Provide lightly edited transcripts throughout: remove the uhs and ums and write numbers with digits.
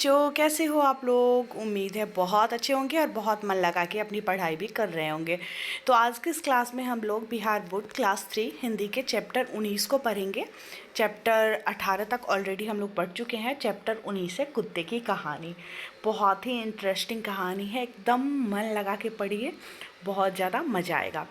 बच्चों, कैसे हो आप लोग? उम्मीद है बहुत अच्छे होंगे और बहुत मन लगा के अपनी पढ़ाई भी कर रहे होंगे। तो आज की इस क्लास में हम लोग बिहार बोर्ड क्लास 3 हिंदी के चैप्टर 19 को पढ़ेंगे। चैप्टर 18 तक ऑलरेडी हम लोग पढ़ चुके हैं। चैप्टर 19 है कुत्ते की कहानी। बहुत ही इंटरेस्टिंग कहानी है, एकदम मन लगा के पढ़िए, बहुत ज़्यादा मज़ा आएगा।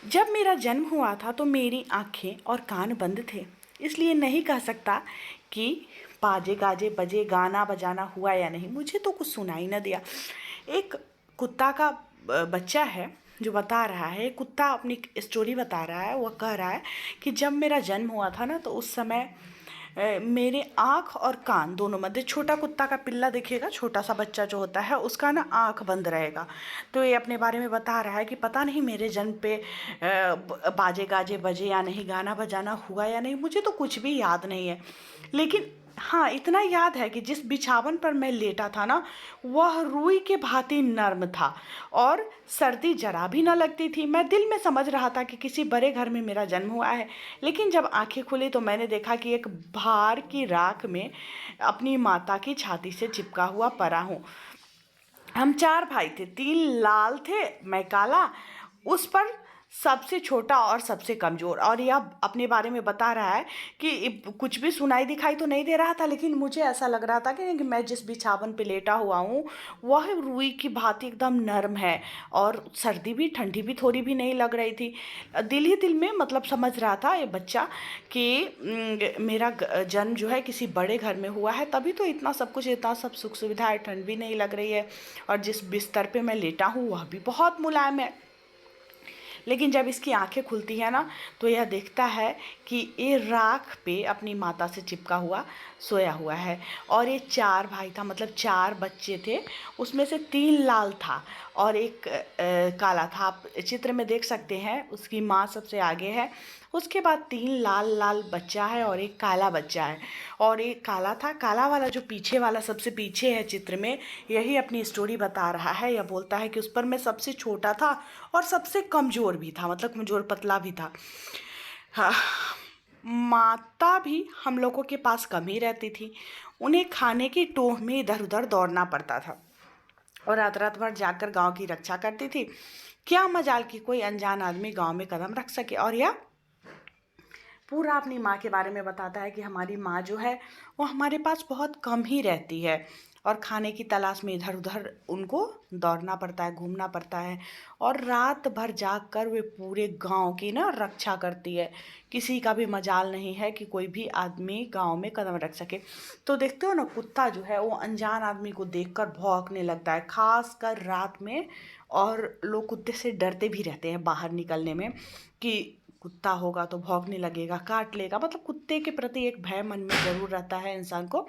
जब मेरा जन्म हुआ था तो मेरी आँखें और कान बंद थे, इसलिए नहीं कह सकता कि बाजे गाजे बजे, गाना बजाना हुआ या नहीं। मुझे तो कुछ सुनाई न दिया। एक कुत्ता का बच्चा है जो बता रहा है, कुत्ता अपनी स्टोरी बता रहा है। वह कह रहा है कि जब मेरा जन्म हुआ था ना, तो उस समय मेरे आँख और कान दोनों मध्य, छोटा कुत्ता का पिल्ला देखिएगा, छोटा सा बच्चा जो होता है उसका ना आँख बंद रहेगा। तो ये अपने बारे में बता रहा है कि पता नहीं मेरे जन्म पे बाजे गाजे बजे या नहीं, गाना बजाना हुआ या नहीं, मुझे तो कुछ भी याद नहीं है। लेकिन हाँ, इतना याद है कि जिस बिछावन पर मैं लेटा था ना, वह रुई के भांति नर्म था और सर्दी जरा भी न लगती थी। मैं दिल में समझ रहा था कि किसी बड़े घर में मेरा जन्म हुआ है। लेकिन जब आंखें खुली तो मैंने देखा कि एक भार की राख में अपनी माता की छाती से चिपका हुआ पड़ा हूँ। हम 4 भाई थे, 3 लाल थे, मैं काला। उस पर सबसे छोटा और सबसे कमज़ोर। और यह अपने बारे में बता रहा है कि कुछ भी सुनाई दिखाई तो नहीं दे रहा था, लेकिन मुझे ऐसा लग रहा था कि मैं जिस बिछावन पे लेटा हुआ हूँ वह रुई की भांति एकदम नर्म है और सर्दी भी, ठंडी भी थोड़ी भी नहीं लग रही थी। दिल ही दिल में मतलब समझ रहा था ये बच्चा कि मेरा जन्म जो है किसी बड़े घर में हुआ है, तभी तो इतना सब कुछ, इतना सब सुख सुविधा है, ठंड भी नहीं लग रही है और जिस बिस्तर पे मैं लेटा हूँ वह भी बहुत मुलायम है। लेकिन जब इसकी आंखें खुलती हैं ना, तो यह देखता है कि ये राख पे अपनी माता से चिपका हुआ सोया हुआ है। और ये 4 भाई था, मतलब 4 बच्चे थे, उसमें से 3 लाल था और एक काला था। आप चित्र में देख सकते हैं, उसकी माँ सबसे आगे है, उसके बाद 3 लाल लाल बच्चा है और एक काला बच्चा है। और एक काला था, काला वाला जो पीछे वाला सबसे पीछे है चित्र में, यही अपनी स्टोरी बता रहा है। यह बोलता है कि उस पर मैं सबसे छोटा था और सबसे कमज़ोर भी था, मतलब कमज़ोर पतला भी था। हाँ, माता भी हम लोगों के पास कम ही रहती थी। उन्हें खाने की टोह में इधर उधर दौड़ना पड़ता था और रात रात भर जाकर गांव की रक्षा करती थी। क्या मजाल कि कोई अनजान आदमी गांव में कदम रख सके। और यह पूरा अपनी माँ के बारे में बताता है कि हमारी माँ जो है वो हमारे पास बहुत कम ही रहती है और खाने की तलाश में इधर उधर उनको दौड़ना पड़ता है, घूमना पड़ता है। और रात भर जाग कर वे पूरे गांव की ना रक्षा करती है। किसी का भी मजाल नहीं है कि कोई भी आदमी गांव में कदम रख सके। तो देखते हो ना, कुत्ता जो है वो अनजान आदमी को देखकर भौंकने लगता है, खास कर रात में। और लोग कुत्ते से डरते भी रहते हैं बाहर निकलने में कि कुत्ता होगा तो भौंकने लगेगा, काट लेगा। मतलब कुत्ते के प्रति एक भय मन में ज़रूर रहता है इंसान को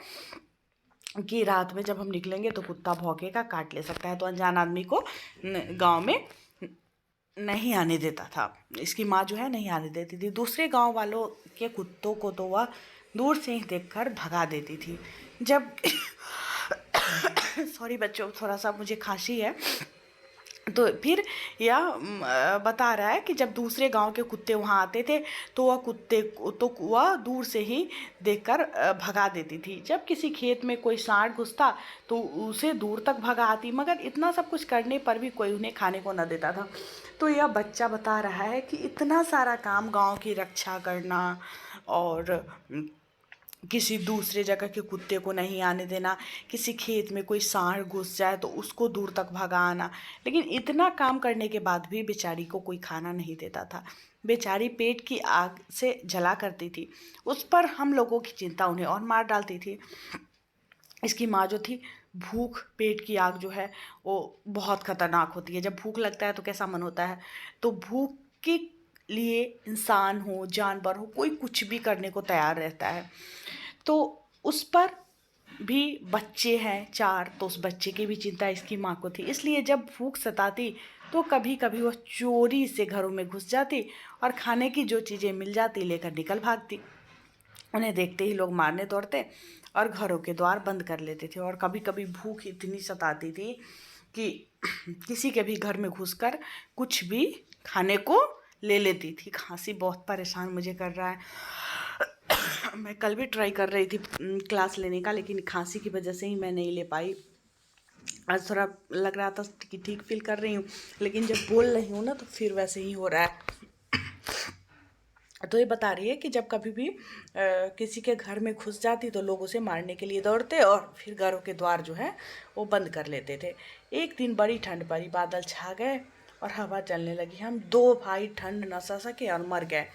कि रात में जब हम निकलेंगे तो कुत्ता भौंकेगा, काट ले सकता है। तो अनजान आदमी को गांव में नहीं आने देता था। इसकी माँ जो है नहीं आने देती थी। दूसरे गांव वालों के कुत्तों को तो वह दूर से ही देखकर भगा देती थी। जब सॉरी बच्चों, थोड़ा सा मुझे खांसी है। तो फिर यह बता रहा है कि जब दूसरे गांव के कुत्ते वहाँ आते थे तो वह कुत्ते तो वह दूर से ही देखकर भगा देती थी। जब किसी खेत में कोई सांड घुसता तो उसे दूर तक भगाती, मगर इतना सब कुछ करने पर भी कोई उन्हें खाने को न देता था। तो यह बच्चा बता रहा है कि इतना सारा काम, गांव की रक्षा करना और किसी दूसरे जगह के कुत्ते को नहीं आने देना, किसी खेत में कोई सांड घुस जाए तो उसको दूर तक भगाना, लेकिन इतना काम करने के बाद भी बेचारी को कोई खाना नहीं देता था। बेचारी पेट की आग से जला करती थी, उस पर हम लोगों की चिंता उन्हें और मार डालती थी। इसकी माँ जो थी, भूख, पेट की आग जो है वो बहुत खतरनाक होती है। जब भूख लगता है तो कैसा मन होता है। तो भूख के लिए इंसान हो, जानवर हो, कोई कुछ भी करने को तैयार रहता है। तो उस पर भी बच्चे हैं 4, तो उस बच्चे की भी चिंता इसकी माँ को थी। इसलिए जब भूख सताती तो कभी कभी वह चोरी से घरों में घुस जाती और खाने की जो चीज़ें मिल जाती लेकर निकल भागती। उन्हें देखते ही लोग मारने दौड़ते और घरों के द्वार बंद कर लेते थे। और कभी कभी भूख इतनी सताती थी कि किसी के भी घर में घुसकर कुछ भी खाने को ले लेती थी। खांसी बहुत परेशान मुझे कर रहा है। मैं कल भी ट्राई कर रही थी क्लास लेने का, लेकिन खांसी की वजह से ही मैं नहीं ले पाई। आज थोड़ा लग रहा था कि ठीक फील कर रही हूँ, लेकिन जब बोल रही हूँ ना तो फिर वैसे ही हो रहा है। तो ये बता रही है कि जब कभी भी किसी के घर में घुस जाती तो लोग उसे मारने के लिए दौड़ते और फिर घरों के द्वार जो है वो बंद कर लेते थे। एक दिन बड़ी ठंड पड़ी, बादल छा गए और हवा चलने लगी। हम दो भाई ठंड न सह सके और मर गए।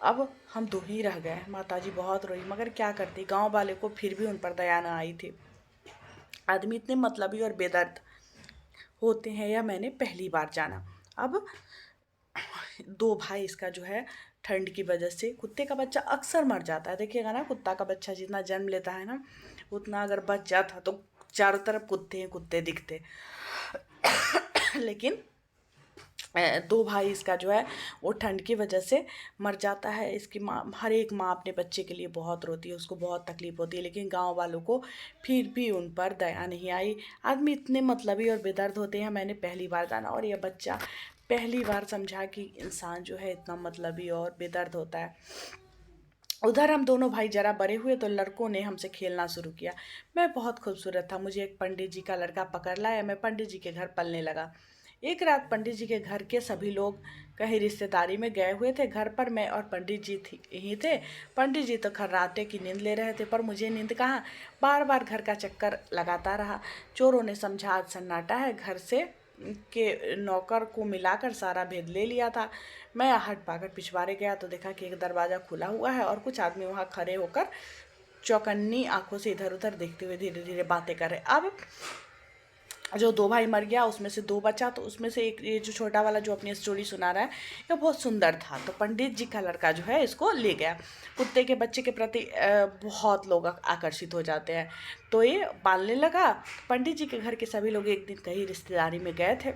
अब हम दो ही रह गए। माताजी बहुत रोई, मगर क्या करती, गांव वाले को फिर भी उन पर दया न आई थी। आदमी इतने मतलबी और बेदर्द होते हैं यह मैंने पहली बार जाना। अब दो भाई इसका जो है ठंड की वजह से, कुत्ते का बच्चा अक्सर मर जाता है। देखिएगा ना, कुत्ता का बच्चा जितना जन्म लेता है ना, उतना अगर बच जाता तो चारों तरफ कुत्ते ही कुत्ते दिखते। लेकिन दो भाई इसका जो है वो ठंड की वजह से मर जाता है। इसकी माँ, हर एक माँ अपने बच्चे के लिए बहुत रोती है, उसको बहुत तकलीफ़ होती है, लेकिन गांव वालों को फिर भी उन पर दया नहीं आई। आदमी इतने मतलबी और बेदर्द होते हैं मैंने पहली बार जाना। और यह बच्चा पहली बार समझा कि इंसान जो है इतना मतलबी और बेदर्द होता है। उधर हम दोनों भाई जरा बड़े हुए तो लड़कों ने हमसे खेलना शुरू किया। मैं बहुत खूबसूरत था, मुझे एक पंडित जी का लड़का पकड़ लाया। मैं पंडित जी के घर पलने लगा। एक रात पंडित जी के घर के सभी लोग कहीं रिश्तेदारी में गए हुए थे। घर पर मैं और पंडित जी ही थे। पंडित जी तो खर्राटे की नींद ले रहे थे, पर मुझे नींद कहाँ। बार बार घर का चक्कर लगाता रहा। चोरों ने समझा आज सन्नाटा है, घर से के नौकर को मिलाकर सारा भेद ले लिया था। मैं आहट पाकर पिछवाड़े गया तो देखा कि एक दरवाज़ा खुला हुआ है और कुछ आदमी वहाँ खड़े होकर चौकन्नी आंखों से इधर उधर देखते हुए धीरे धीरे बातें कर रहे। अब जो दो भाई मर गया उसमें से दो बचा, तो उसमें से एक, ये जो छोटा वाला जो अपनी स्टोरी सुना रहा है, ये बहुत सुंदर था। तो पंडित जी का लड़का जो है इसको ले गया। कुत्ते के बच्चे के प्रति बहुत लोग आकर्षित हो जाते हैं, तो ये पालने लगा। पंडित जी के घर के सभी लोग एक दिन कहीं रिश्तेदारी में गए थे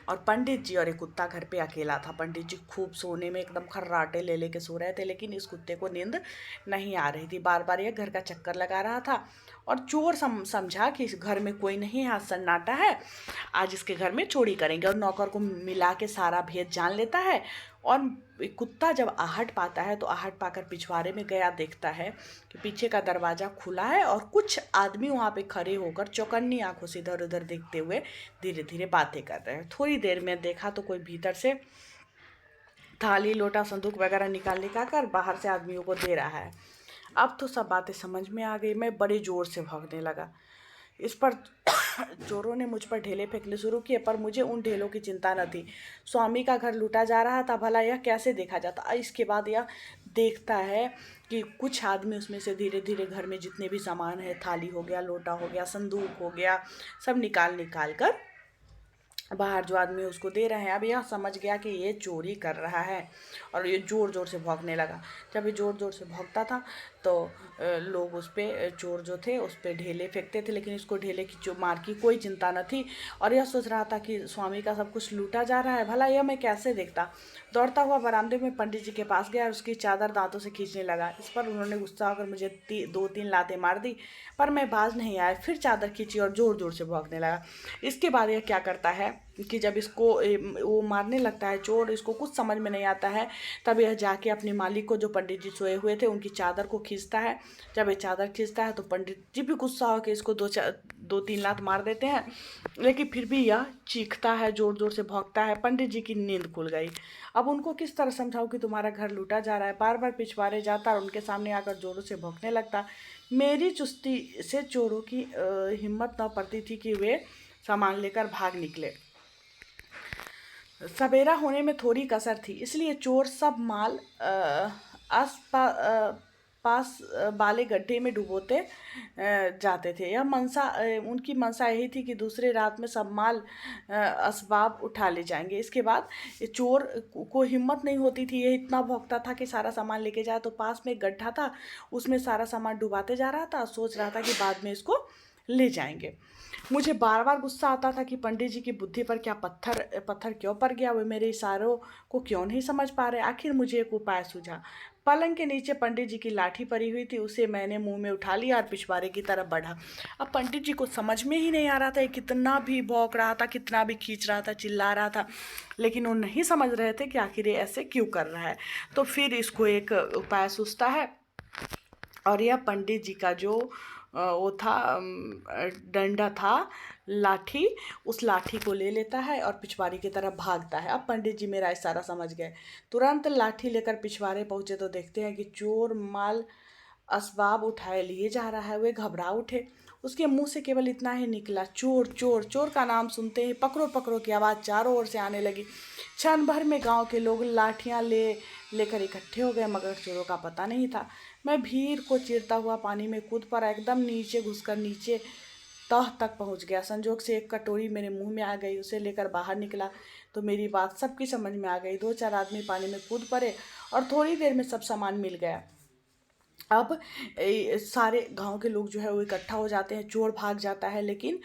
और पंडित जी और एक कुत्ता घर पे अकेला था। पंडित जी खूब सोने में एकदम खर्राटे ले लेके सो रहे थे, लेकिन इस कुत्ते को नींद नहीं आ रही थी। बार बार यह घर का चक्कर लगा रहा था। और चोर समझा कि इस घर में कोई नहीं है, आज सन्नाटा है, आज इसके घर में चोरी करेंगे। और नौकर को मिला के सारा भेद जान लेता है। और कुत्ता जब आहट पाता है तो आहट पाकर पिछवाड़े में गया, देखता है कि पीछे का दरवाज़ा खुला है और कुछ आदमी वहाँ पे खड़े होकर चौकन्नी आंखों से इधर उधर देखते हुए धीरे धीरे बातें कर रहे हैं। थोड़ी देर में देखा तो कोई भीतर से थाली लोटा संदूक वगैरह निकाल कर बाहर से आदमियों को दे रहा है। अब तो सब बातें समझ में आ गई। मैं बड़े ज़ोर से भागने लगा। इस पर चोरों ने मुझ पर ढेले फेंकने शुरू किए, पर मुझे उन ढेलों की चिंता न थी। स्वामी का घर लूटा जा रहा था, भला यह कैसे देखा जाता। इसके बाद यह देखता है कि कुछ आदमी उसमें से धीरे धीरे घर में जितने भी सामान है, थाली हो गया, लोटा हो गया, संदूक हो गया, सब निकाल कर बाहर जो आदमी उसको दे रहे हैं। अब यह समझ गया कि ये चोरी कर रहा है और ये ज़ोर ज़ोर से भौंकने लगा। जब ये ज़ोर ज़ोर से भौंकता था तो लोग उस पर, चोर जो थे उस पर ढेले फेंकते थे, लेकिन इसको ढेले की जो मार की कोई चिंता न थी। और यह सोच रहा था कि स्वामी का सब कुछ लूटा जा रहा है, भला यह मैं कैसे देखता। दौड़ता हुआ बरामदे में पंडित जी के पास गया और उसकी चादर दांतों से खींचने लगा। इस पर उन्होंने गुस्सा होकर मुझे 2-3 लातें मार दी, पर मैं बाज नहीं आया। फिर चादर खींची और ज़ोर ज़ोर से भौंकने लगा। इसके बाद यह क्या करता है कि जब इसको वो मारने लगता है चोर, इसको कुछ समझ में नहीं आता है, तब यह जाके अपने मालिक को, जो पंडित जी सोए हुए थे, उनकी चादर को खींचता है। जब ये चादर खींचता है तो पंडित जी भी गुस्सा होकर इसको 2-3 लात मार देते हैं, लेकिन फिर भी यह चीखता है, ज़ोर ज़ोर से भौंकता है। पंडित जी की नींद खुल गई। अब उनको किस तरह समझाऊं कि तुम्हारा घर लूटा जा रहा है। बार बार पिछवाड़े जाता और उनके सामने आकर ज़ोरों से भौंकने लगता। मेरी चुस्ती से चोरों की हिम्मत न पड़ती थी कि वे सामान लेकर भाग निकले। सवेरा होने में थोड़ी कसर थी, इसलिए चोर सब माल पास वाले गड्ढे में डुबोते जाते थे। यह मंशा, उनकी मंशा यही थी कि दूसरे रात में सब माल असबाब उठा ले जाएंगे। इसके बाद चोर को हिम्मत नहीं होती थी, ये इतना भौंकता था कि सारा सामान लेके जाए। तो पास में एक गड्ढा था, उसमें सारा सामान डुबाते जा रहा था, सोच रहा था कि बाद में इसको ले जाएंगे। मुझे बार बार गुस्सा आता था कि पंडित जी की बुद्धि पर क्या पत्थर क्यों पड़ गया। वे मेरे इशारों को क्यों नहीं समझ पा रहे। आखिर मुझे एक उपाय सूझा। पलंग के नीचे पंडित जी की लाठी पड़ी हुई थी, उसे मैंने मुंह में उठा लिया और पिछवाड़े की तरफ बढ़ा। अब पंडित जी को समझ में ही नहीं आ रहा था, कितना भी भौंक रहा था, कितना भी खींच रहा था, चिल्ला रहा था, लेकिन वो नहीं समझ रहे थे कि आखिर ये ऐसे क्यों कर रहा है। तो फिर इसको एक उपाय सूझता है और यह पंडित जी का जो वो था डंडा था, लाठी, उस लाठी को ले लेता है और पिछवाड़े की तरफ भागता है। अब पंडित जी मेरा इशारा समझ गए, तुरंत लाठी लेकर पिछवाड़े पहुंचे तो देखते हैं कि चोर माल असबाब उठाए लिए जा रहा है। वे घबरा उठे, उसके मुंह से केवल इतना ही निकला, चोर चोर। चोर का नाम सुनते ही पकड़ो पकड़ो की आवाज़ चारों ओर से आने लगी। क्षण भर में गांव के लोग लाठियां लेकर इकट्ठे हो गए, मगर चोरों का पता नहीं था। मैं भीड़ को चीरता हुआ पानी में कूद पड़ा, एकदम नीचे घुसकर नीचे तह तक पहुंच गया। संजोग से एक कटोरी मेरे मुंह में आ गई, उसे लेकर बाहर निकला तो मेरी बात सबकी समझ में आ गई। 2-4 आदमी पानी में कूद पड़े और थोड़ी देर में सब सामान मिल गया। अब सारे गांव के लोग जो है वो इकट्ठा हो जाते हैं, चोर भाग जाता है, लेकिन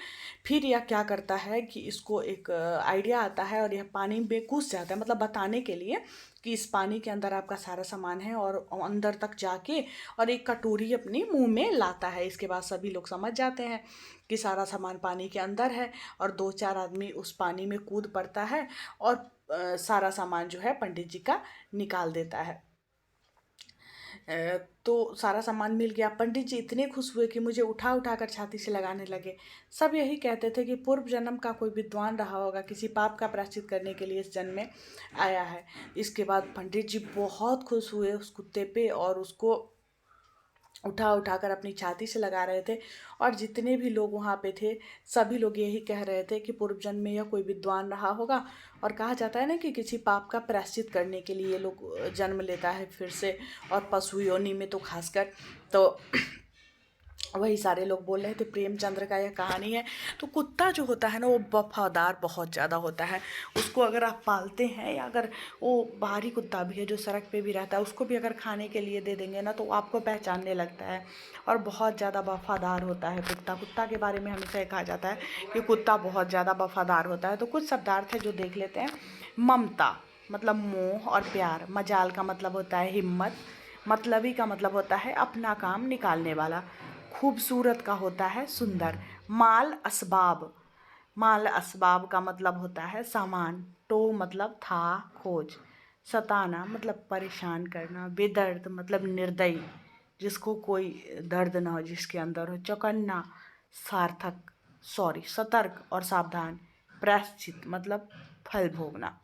फिर यह क्या करता है कि इसको एक आइडिया आता है और यह पानी में घुस जाता है, मतलब बताने के लिए कि इस पानी के अंदर आपका सारा सामान है, और अंदर तक जाके और एक कटोरी अपने मुंह में लाता है। इसके बाद सभी लोग समझ जाते हैं कि सारा सामान पानी के अंदर है, और 2-4 आदमी उस पानी में कूद पड़ता है और सारा सामान जो है पंडित जी का निकाल देता है। तो सारा सामान मिल गया। पंडित जी इतने खुश हुए कि मुझे उठा उठा कर छाती से लगाने लगे। सब यही कहते थे कि पूर्व जन्म का कोई विद्वान रहा होगा, किसी पाप का प्रायश्चित करने के लिए इस जन्म में आया है। इसके बाद पंडित जी बहुत खुश हुए उस कुत्ते पे और उसको उठा उठाकर अपनी छाती से लगा रहे थे, और जितने भी लोग वहाँ पे थे सभी लोग यही कह रहे थे कि पूर्व जन्म में यह कोई विद्वान रहा होगा। और कहा जाता है ना कि किसी पाप का प्रायश्चित करने के लिए लोग जन्म लेता है फिर से, और पशु योनि में तो खासकर। तो वही सारे लोग बोल रहे थे प्रेमचंद्र का यह कहानी है। तो कुत्ता जो होता है ना वो वफादार बहुत ज़्यादा होता है। उसको अगर आप पालते हैं, या अगर वो बाहरी कुत्ता भी है जो सड़क पे भी रहता है, उसको भी अगर खाने के लिए दे देंगे ना तो वो आपको पहचानने लगता है और बहुत ज़्यादा वफादार होता है कुत्ता। कुत्ता के बारे में हमेशा कहा जाता है कि कुत्ता बहुत ज़्यादा वफादार होता है। तो कुछ शब्दार्थ है जो देख लेते हैं। ममता मतलब मोह और प्यार। मजाल का मतलब होता है हिम्मत। मतलबी का मतलब होता है अपना काम निकालने वाला। खूबसूरत का होता है सुंदर। माल असबाब, माल असबाब का मतलब होता है सामान। टो मतलब था, खोज। सताना मतलब परेशान करना। बेदर्द मतलब निर्दयी, जिसको कोई दर्द ना हो, जिसके अंदर हो। चौकन्ना सार्थक, सॉरी, सतर्क और सावधान। प्रायश्चित मतलब फल भोगना।